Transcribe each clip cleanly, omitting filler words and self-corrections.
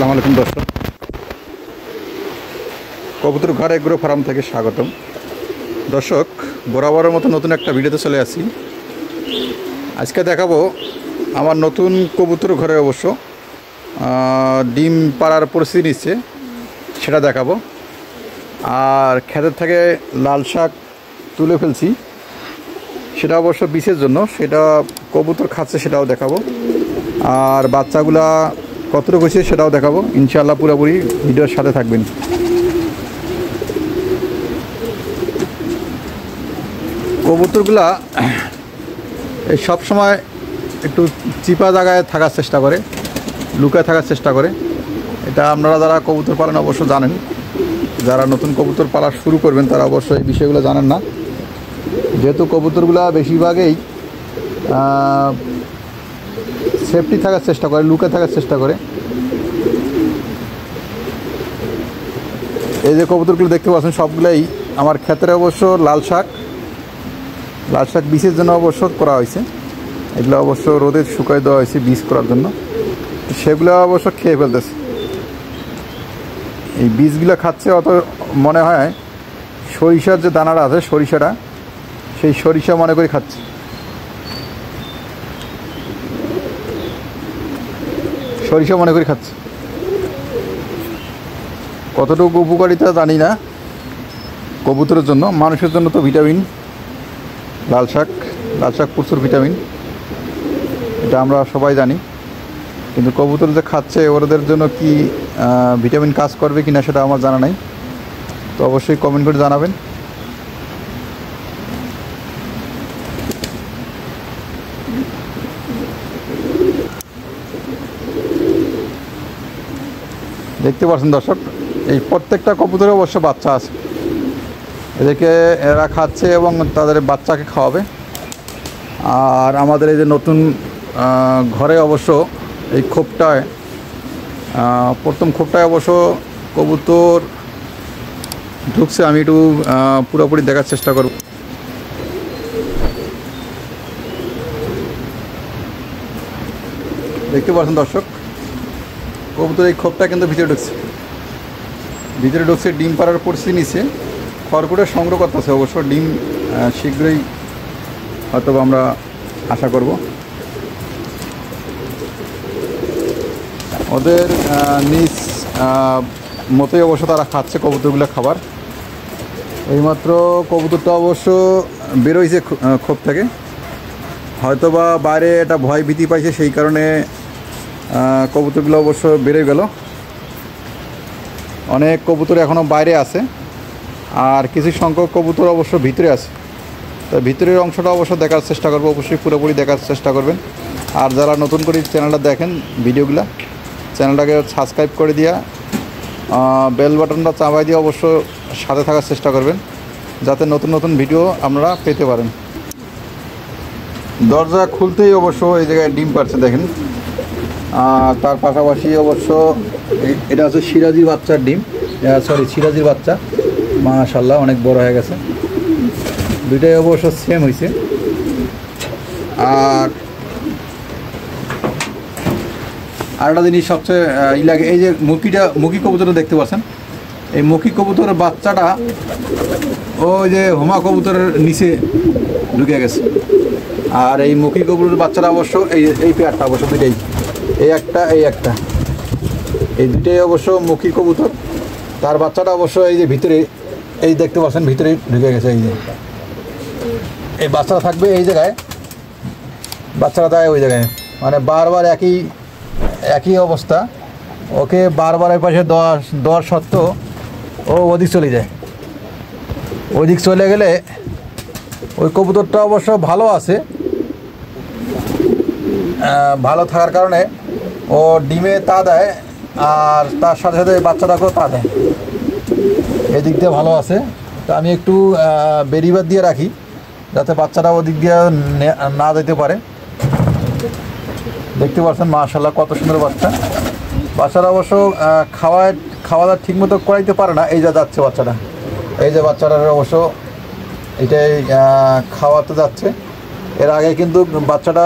আসসালামু আলাইকুম দর্শক, কবুতর ঘর এগ্রো ফার্ম থেকে স্বাগতম। দর্শক, বরাবরের মতো নতুন একটা ভিডিওতে চলে আসি। আজকে দেখাবো আমার নতুন কবুতর ঘরে অবশ্য ডিম পাড়ার পরিস্থিতি নিচ্ছে, সেটা দেখাবো। আর ক্ষেতের থেকে লাল শাক তুলে ফেলছি, সেটা অবশ্য বিষের জন্য, সেটা কবুতর খাচ্ছে সেটাও দেখাবো। আর বাচ্চাগুলা কতটুকু হয়েছে সেটাও দেখাবো ইনশাআল্লাহ। পুরোপুরি ভিডিওর সাথে থাকবেন। কবুতরগুলা এই সব সময় একটু চিপা জায়গায় থাকার চেষ্টা করে, লুকায় থাকার চেষ্টা করে। এটা আপনারা যারা কবুতর পালন অবশ্য জানেন, যারা নতুন কবুতর পালা শুরু করবেন তারা অবশ্য এই বিষয়গুলো জানেন না। যেহেতু কবুতরগুলা বেশিরভাগই সেফটি থাকার চেষ্টা করে, লুকায় থাকার চেষ্টা করে। এই যে কবুতরগুলো দেখতে পাচ্ছেন সবগুলাই আমার ক্ষেতের অবশ্য লাল শাক বীজের জন্য অবশ্য করা হয়েছে। এগুলো অবশ্য রোদে শুকায় দেওয়া হয়েছে বীজ করার জন্য, সেগুলো অবশ্য খেয়ে ফেলতেছে। এই বীজগুলো খাচ্ছে, অত মনে হয় সরিষার যে দানাটা আছে সরিষাটা, সেই সরিষা মনে করে খাচ্ছে। সরিষা মনে করে খাচ্ছে। কতটুকু উপকারিতা জানি না কবুতরের জন্য, মানুষের জন্য তো ভিটামিন। লাল শাক প্রচুর ভিটামিন, এটা আমরা সবাই জানি। কিন্তু কবুতর যে খাচ্ছে ওদের জন্য কি ভিটামিন কাজ করবে কি না সেটা আমার জানা নাই। তো অবশ্যই কমেন্ট করে জানাবেন। দেখতে পাচ্ছেন দর্শক, এই প্রত্যেকটা কবুতরের অবশ্য বাচ্চা আছে। এদেরকে এরা খাচ্ছে এবং তাদের বাচ্চাকে খাওয়াবে। আর আমাদের এই যে নতুন ঘরে অবশ্য এই খোপটায়, প্রথম খোপটায় অবশ্য কবুতর ঢুকছে। আমি একটু পুরোপুরি দেখার চেষ্টা করব। দেখতে পাচ্ছেন দর্শক, কবুতর এই খোপটা কিন্তু ভিতরে ঢুকছে, ডিম পাড়ার পরিস্থিতি নিচ্ছে। খড়কুটো সংগ্রহ করতেছে অবশ্য, ডিম শীঘ্রই হয়তো আমরা আশা করব। ওদের নিজ মতোই অবশ্য তারা খাচ্ছে কবুতরগুলো খাবার। এইমাত্র কবুতরটা অবশ্য বেরোইছে খোপ থেকে, হয়তো বা বাইরে এটা ভয় ভীতি পাইছে, সেই কারণে কবুতরগুলো অবশ্য বেড়ে গেল। অনেক কবুতর এখনও বাইরে আছে, আর কিছু সংখ্যক কবুতর অবশ্য ভিতরে আছে। তো ভিতরের অংশটা অবশ্য দেখার চেষ্টা করবো, অবশ্যই পুরোপুরি দেখার চেষ্টা করবেন। আর যারা নতুন করে চ্যানেলটা দেখেন ভিডিওগুলো, চ্যানেলটাকে সাবস্ক্রাইব করে দিয়া বেল বাটনটা চাপাই দিয়ে অবশ্য সাথে থাকার চেষ্টা করবেন, যাতে নতুন নতুন ভিডিও আপনারা পেতে পারেন। দরজা খুলতেই অবশ্য এই জায়গায় ডিম পাড়ছে দেখেন। তার পাশাপাশি অবশ্য এটা হচ্ছে সিরাজির বাচ্চার ডিম, সিরাজির বাচ্চা। মাশাআল্লাহ অনেক বড় হয়ে গেছে, দুইটাই অবশ্য সেম হয়েছে। আর আরেকটা জিনিস সবচেয়ে লাগে, এই যে মুখী কবুতরটা দেখতে পাচ্ছেন, এই মুখী কবুতরের বাচ্চাটা ওই যে হোমা কবুতরের নিচে ঢুকে গেছে। আর এই মুখী কবুতরের বাচ্চাটা অবশ্য এই পেয়ারটা অবশ্য দুইটাই, এই একটা এই দুইটাই অবশ্য মুখী কবুতর। তার বাচ্চাটা অবশ্য এই যে ভিতরে, এই দেখতে পাচ্ছেন ভিতরে ঢুকে গেছে। এই যে এই বাচ্চাটা থাকবে এই জায়গায়, বাচ্চাটা দেয় ওই জায়গায়, মানে বারবার একই অবস্থা। ওকে বারবার এই পাশে দেওয়ার সত্ত্বেও ও ওদিক চলে যায়। ওদিক চলে গেলে ওই কবুতরটা অবশ্য ভালো আছে, ভালো থাকার কারণে ও ডিমে তা দেয়, আর তার সাথে সাথে বাচ্চাটাকেও তা দেয়। এদিক দিয়ে ভালো আছে। তো আমি একটু বেরিবার দিয়ে রাখি, যাতে বাচ্চাটা ওদিক দিয়ে না যেতে পারে। দেখতে পাচ্ছেন মাশাআল্লাহ কত সুন্দর বাচ্চারা অবশ্য খাওয়া দাওয়া ঠিকমতো করাইতে পারে না। এই যা যাচ্ছে বাচ্চাটা, এই যে বাচ্চাটার অবশ্য এটাই খাওয়াতে যাচ্ছে। এর আগে কিন্তু বাচ্চাটা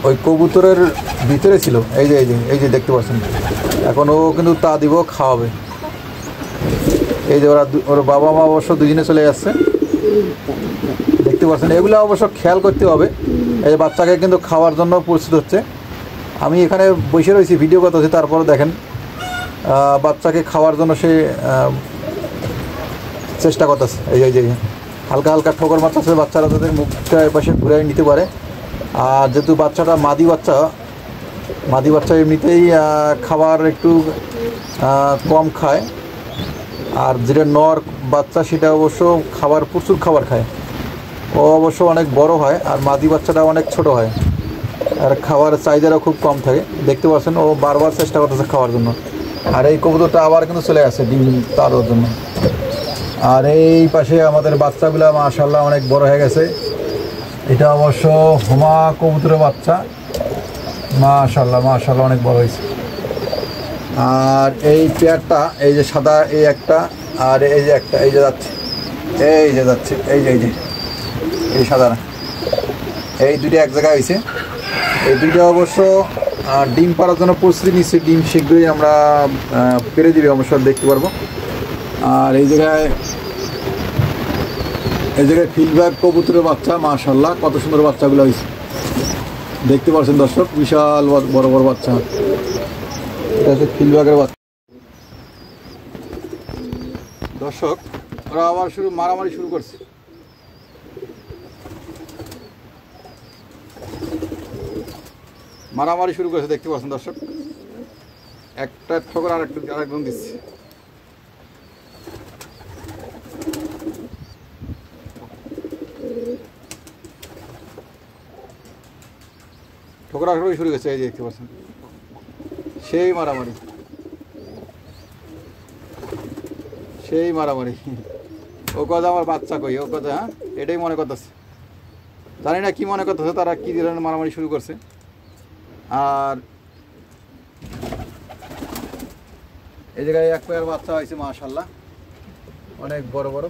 ওই কবুতরের ভিতরে ছিল, এই যে দেখতে পাচ্ছেন। এখন ও কিন্তু তা দিব, খাওয়াবে। এই যে ওর বাবা মা অবশ্য দুজনে চলে যাচ্ছে, দেখতে পাচ্ছেন। এগুলো অবশ্য খেয়াল করতে হবে। এই যে বাচ্চাকে কিন্তু খাওয়ার জন্য প্রস্তুত হচ্ছে। আমি এখানে বসে রয়েছি, ভিডিও করতেছি, তারপরে দেখেন বাচ্চাকে খাওয়ার জন্য সে চেষ্টা করতেছে। এই যে হালকা হালকা ঠোকর মারতেছে, বাচ্চারা তাদের মুখটা এপাশে ঘুরে নিতে পারে। আর যেহেতু বাচ্চাটা মাদি বাচ্চা এমনিতেই খাবার একটু কম খায়, আর যেটা নর বাচ্চা সেটা অবশ্য প্রচুর খাবার খায়। ও অবশ্য অনেক বড় হয়, আর মাদি বাচ্চাটা অনেক ছোট হয়, আর খাবারের চাহিদাও খুব কম থাকে। দেখতে পাচ্ছেন ও বারবার চেষ্টা করতেছে খাওয়ার জন্য। আর এই কবুতরটা আবার কিন্তু চলে আসে ডিম তার জন্য। আর এই পাশে আমাদের বাচ্চাগুলো মাশাআল্লাহ অনেক বড় হয়ে গেছে। এটা অবশ্য হুমা কবুতরের বাচ্চা, মাশাআল্লাহ অনেক বড় হয়েছে। আর এই পেয়ারটা, এই যে সাদা এই একটা, আর এই যে একটা, এই যে যাচ্ছে এই সাদা, এই দুটো এক জায়গায় হয়েছে। এই দুইটা অবশ্য ডিম পাড়ার জন্য প্রস্তুতি নিচ্ছে। ডিম শীঘ্রই আমরা পেরে দিবে অবশ্য, দেখতে পারবো। আর এই জায়গায় ফিল্ডব্যাক কবুতরের বাচ্চা, মাশাআল্লাহ কত সুন্দর বাচ্চাগুলো হয়েছে, দেখতে পাচ্ছেন দর্শক। বিশাল বড় বড় বাচ্চা, এটা হচ্ছে ফিল্ডব্যাকের বাচ্চা। দর্শক ওরা আবার মারামারি শুরু করছে। দেখতে পাচ্ছেন দর্শক, একটা ঠোকর আরেকজন দিচ্ছে। ঠোকরা শুরু গেছে, এই যে দেখতে পাচ্ছেন, সেই মারামারি। ও কথা আমার বাচ্চা কই, ও কথা, হ্যাঁ এটাই মনে করতেছে। জানি না কি মনে করতেছে, তারা কি ধরনের মারামারি শুরু করছে। আর এই জায়গায় এক পেয়ার বাচ্চা হয়েছে, মাশাআল্লাহ অনেক বড় বড়।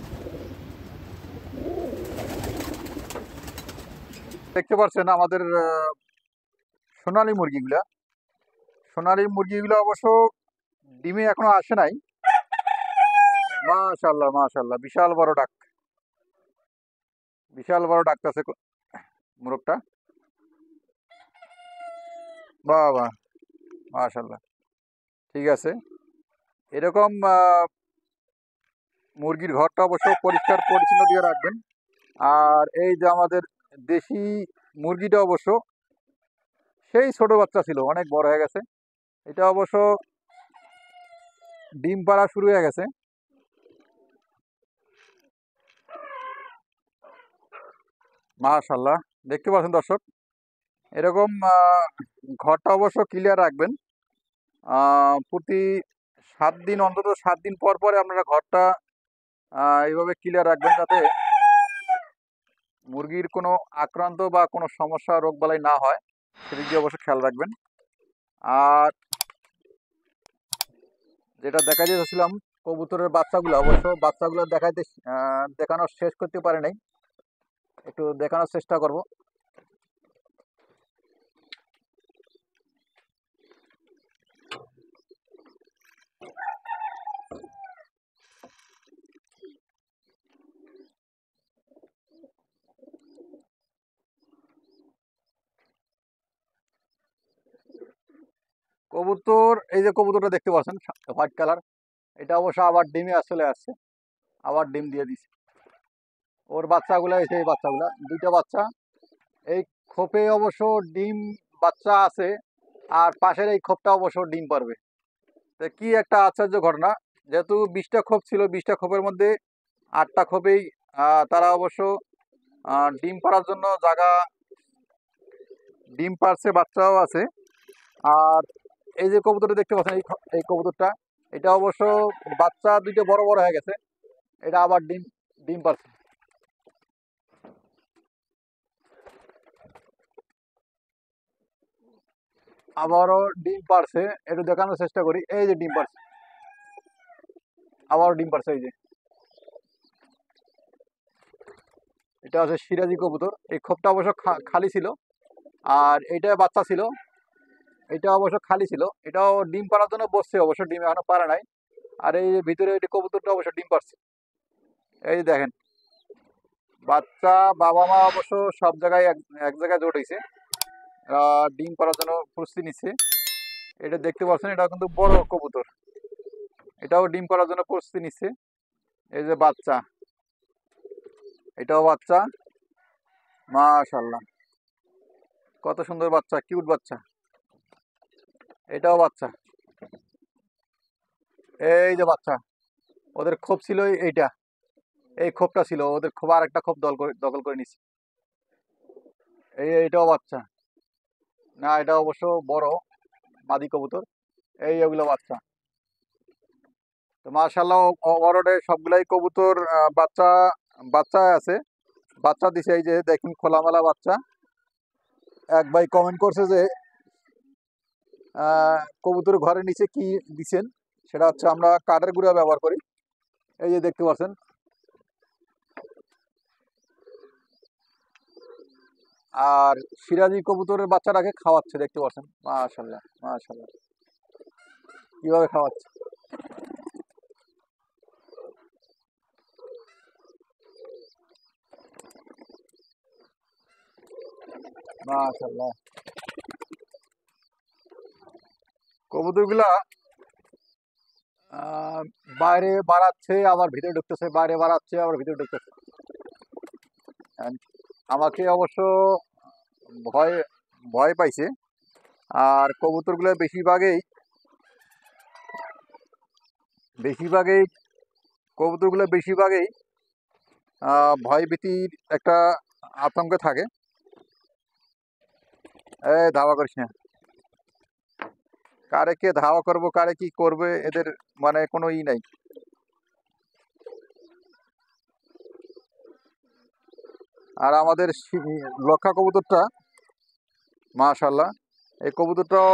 দেখতে পাচ্ছেন আমাদের সোনালী মুরগিগুলো অবশ্য ডিমে এখনো আসে নাই। মাশাআল্লাহ বিশাল বড় ডাকতেছে মোরগটা। বাহ মাশাআল্লাহ, ঠিক আছে। এরকম মুরগির ঘরটা অবশ্য পরিষ্কার পরিচ্ছন্ন দিয়ে রাখবেন। আর এই যে আমাদের দেশি মুরগিটা অবশ্য সেই ছোট বাচ্চা ছিল, অনেক বড় হয়ে গেছে। এটা অবশ্য ডিম পাড়া শুরু হয়ে গেছে। মাশাআল্লাহ, দেখতে পাচ্ছেন দর্শক। এরকম ঘরটা অবশ্য ক্লিয়ার রাখবেন। প্রতি 7 দিন, অন্তত 7 দিন পর পরে আপনারা ঘরটা এইভাবে ক্লিয়ার রাখবেন, যাতে মুরগির কোনো আক্রান্ত বা কোনো সমস্যা রোগবালাই না হয়, সেদিকে অবশ্য খেয়াল রাখবেন। আর যেটা দেখা যাচ্ছিলাম কবুতরের বাচ্চাগুলো, অবশ্য বাচ্চাগুলো দেখানোর শেষ করতে পারে নাই, একটু দেখানোর চেষ্টা করব। কবুতর, এই যে কবুতরটা দেখতে পাচ্ছেন হোয়াইট কালার, এটা অবশ্য আবার ডিমে চলে আসছে, আবার ডিম দিয়ে দিছে। ওর বাচ্চাগুলো এসে, এই বাচ্চাগুলা দুইটা বাচ্চা এই খোপে অবশ্য ডিম বাচ্চা আছে, আর পাশের এই খোপটা অবশ্য ডিম পারবে। তো কি একটা আশ্চর্য ঘটনা, যেহেতু 20টা খোপ ছিল, 20টা খোপের মধ্যে 8টা খোপেই তারা অবশ্য ডিম পাড়ার জন্য জায়গা, ডিম পারছে, বাচ্চাও আছে। আর এই যে কবুতরটা দেখতে পাচ্ছেন, এই কবুতরটা, এটা অবশ্য বাচ্চা দুইটা বড় বড় হয়ে গেছে, এটা আবার ডিম পারছে। আবারও ডিম পারছে, একটু দেখানোর চেষ্টা করি। এই যে ডিম পারছে, আবারও ডিম পারছে। এই যে এটা হচ্ছে সিরাজি কবুতর। এই খোপটা অবশ্য খালি ছিল, আর এইটা বাচ্চা ছিল, এটা অবশ্য খালি ছিল, এটাও ডিম পাড়ার জন্য বসছে, অবশ্য ডিম এখনো পারে নাই। আর এই যে ভিতরে এই কবুতরটা অবশ্য ডিম পারছে, এই যে দেখেন বাচ্চা। বাবা মা অবশ্য সব জায়গায় এক এক জায়গায় জোট হয়েছে, ডিম পাড়ার জন্য প্রস্তুতি নিচ্ছে। এটা দেখতে পাচ্ছেন, এটা কিন্তু বড় কবুতর, এটাও ডিম পাড়ার জন্য প্রস্তুতি নিচ্ছে। এই যে বাচ্চা, এটাও বাচ্চা, মাশাআল্লাহ কত সুন্দর বাচ্চা, কিউট বাচ্চা। এটাও বাচ্চা, এই যে বাচ্চা। ওদের খোপ ছিল এইটা, এই খোপটা ছিল ওদের, খোপ আর একটা খোপ দখল করে নিচ্ছে। এইটাও বাচ্চা, না এটা অবশ্য বড় মাদি কবুতর। এই এগুলো বাচ্চা। তো মাশাআল্লাহ ওরডে সবগুলাই কবুতর বাচ্চা বাচ্চা আছে, বাচ্চা দিছে। এই যে দেখুন খোলামেলা বাচ্চা। এক ভাই কমেন্ট করছে যে কবুতর ঘরের নিচে কি দিছেন, সেটা হচ্ছে আমরা কাঠের গুঁড়া ব্যবহার করি। এই যে দেখতে পাচ্ছেন, আর সিরাজি কবুতরের বাচ্চাটাকে খাওয়াচ্ছে, দেখতে পাচ্ছেন মাশাআল্লাহ মাশাআল্লাহ কিভাবে খাওয়াচ্ছে। মাশাআল্লাহ কবুতরগুলা বাইরে বাড়াচ্ছে আবার ভিতরে ঢুকতেছে, বাইরে বাড়াচ্ছে আবার ভিতরে ঢুকতেছে। And আমাকে অবশ্য ভয় ভয় পাইছে। আর কবুতরগুলো বেশিরভাগই বেশিরভাগই কবুতরগুলো বেশিরভাগই ভয় ভীতির একটা আতঙ্কে থাকে। ধাওয়া করিস না, কারে কে ধাওয়া করবো, কারে কি করবে, এদের মানে কোনো ই নাই। আর আমাদের লক্ষা কবুতরটা মাশাআল্লাহ, এই কবুতরটাও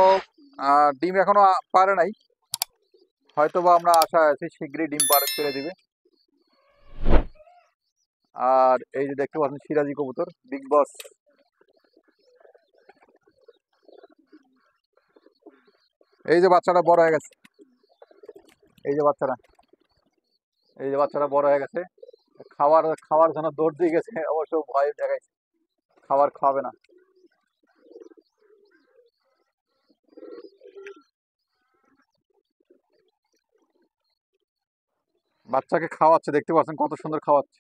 ডিম এখনো পারে নাই, হয়তো বা আমরা আশা আছি শীঘ্রই ডিম পেরে দিবে। আর এই যে দেখতে পাচ্ছেন সিরাজি কবুতর, বিগ বস। এই যে বাচ্চাটা বড় হয়ে গেছে, এই যে বাচ্চাটা, এই যে বাচ্চাটা বড় হয়ে গেছে, খাবার খাওয়ার জন্য দৌড় দিয়ে গেছে, অবশ্য ভয় দেখাইছে, খাবার খাওয়াবে না। বাচ্চাকে খাওয়াচ্ছে, দেখতে পাচ্ছেন কত সুন্দর খাওয়াচ্ছে,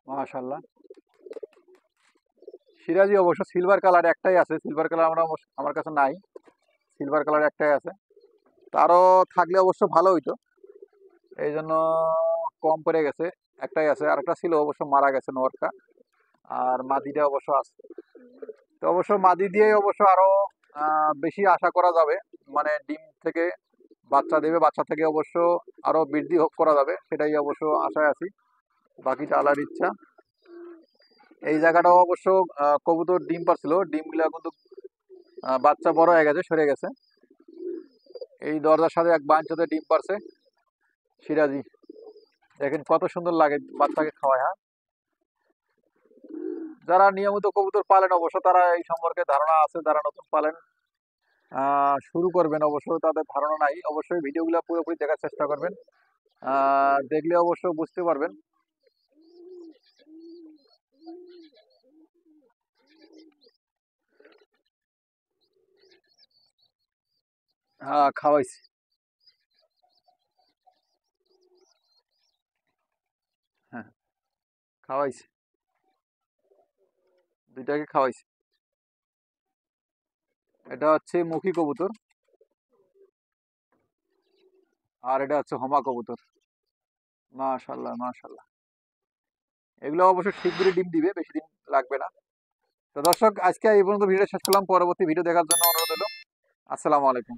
মাশাআল্লাহ। সিরাজি অবশ্য সিলভার কালার একটাই আছে, সিলভার কালার আমার কাছে নাই, সিলভার কালার একটাই আছে। তারও থাকলে অবশ্য ভালো হইতো, এই জন্য কম পড়ে গেছে, একটাই আছে। আর একটা ছিল অবশ্য মারা গেছে নরকা, আর মাদিটা অবশ্য আছে। তো অবশ্য মাদি দিয়ে অবশ্য আরো বেশি আশা করা যাবে, মানে ডিম থেকে বাচ্চা দেবে, বাচ্চা থেকে অবশ্য আরো বৃদ্ধি করা যাবে, সেটাই অবশ্য আশায় আছি। বাকিটা আল্লাহর ইচ্ছা। এই জায়গাটাও অবশ্য কবুতর ডিম পারছিল, ডিমগুলা কিন্তু বাচ্চা বড় হয়ে গেছে, সরে গেছে। এই দরজার সাথে এক বাঞ্চাতে ডিম পারছে সিরাজি, দেখেন কত সুন্দর লাগে বাচ্চাকে খাওয়ায়। হ্যাঁ, যারা নিয়মিত কবুতর পালেন অবশ্য তারা এই সম্পর্কে ধারণা আছে, যারা নতুন পালেন শুরু করবেন অবশ্য তাদের ধারণা নাই, অবশ্যই ভিডিওগুলো পুরোপুরি দেখার চেষ্টা করবেন, দেখলে অবশ্য বুঝতে পারবেন। হ্যাঁ খাওয়াইছি, হ্যাঁ খাওয়াইছি, দুইটাকে খাওয়াইছি। এটা হচ্ছে মুখী কবুতর, আর এটা হচ্ছে হোমা কবুতর। মাশাল্লাহ মাশাল্লাহ, এগুলো অবশ্য শীঘ্রই ডিম দিবে, বেশি দিন লাগবে না। তো দর্শক আজকে এই পর্যন্ত ভিডিও শেষ করলাম, পরবর্তী ভিডিও দেখার জন্য অনুরোধ হলো। আসসালামু আলাইকুম।